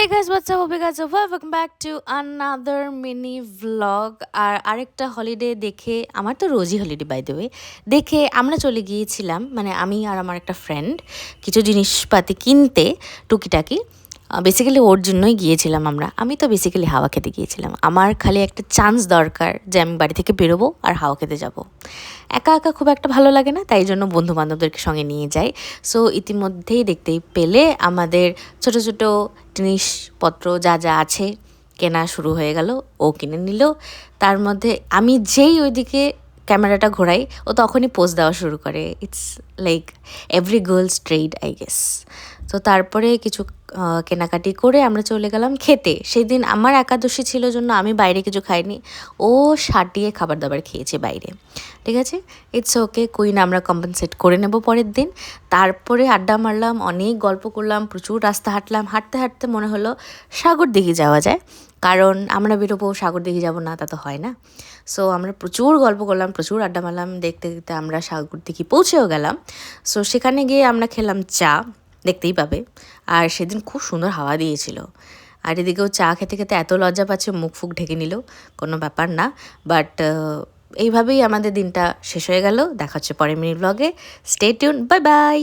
Hey guys, what's up? Hope you guys are well. Welcome back to another mini vlog. আর আরেকটা holiday দেখে, আমার তো রোজই holiday by the way, দেখে আমরা চলে গিয়েছিলাম, মানে আমি আর আমার একটা ফ্রেন্ড কিছু জিনিসপাতি কিনতে, টুকিটাকি। বেসিক্যালি ওর জন্যই গিয়েছিলাম আমরা। আমি তো বেসিক্যালি হাওয়া খেতে গিয়েছিলাম। আমার খালি একটা চান্স দরকার যে আমি বাড়ি থেকে বেরোবো আর হাওয়া খেতে যাব। একা একা খুব একটা ভালো লাগে না, তাই জন্য বন্ধু বান্ধবদেরকে সঙ্গে নিয়ে যাই। সো ইতিমধ্যেই দেখতেই পেলে আমাদের ছোট ছোট জিনিসপত্র যা যা আছে কেনা শুরু হয়ে গেল। ও কিনে নিল। তার মধ্যে আমি যেই ওইদিকে ক্যামেরাটা ঘোরাই, ও তখনই পোজ দেওয়া শুরু করে। It's like every girls trade, I guess. তো তারপরে কিছু কেনাকাটি করে আমরা চলে গেলাম খেতে। সেই দিন আমার একাদশী ছিল জন্য আমি বাইরে কিছু খাইনি, ও সাটিয়ে খাবার দাবার খেয়েছে বাইরে। ঠিক আছে, ইটস ওকে, কুইন আমরা কম্পেনসেট করে নেব পরের দিন। তারপরে আড্ডা মারলাম, অনেক গল্প করলাম, প্রচুর রাস্তা হাঁটলাম। হাঁটতে হাঁটতে মনে হলো সাগর দিঘি যাওয়া যায়, কারণ আমরা বেরোবো, সাগর দিঘি যাবো না তা তো হয় না। সো আমরা প্রচুর গল্প করলাম, প্রচুর আড্ডা মারলাম। দেখতে দেখতে আমরা সাগর দিঘি পৌঁছেও গেলাম। সো সেখানে গিয়ে আমরা খেলাম চা, দেখতেই পাবে। আর সেদিন খুব সুন্দর হাওয়া দিয়েছিল। আর এদিকেও চা খেতে খেতে এত লজ্জা পাচ্ছে, মুখ ফুক ঢেকে নিল, কোনো ব্যাপার না। বাট এইভাবেই আমাদের দিনটা শেষ হয়ে গেল। দেখা হচ্ছে পরের মিনি ব্লগে। Stay tune, bye bye.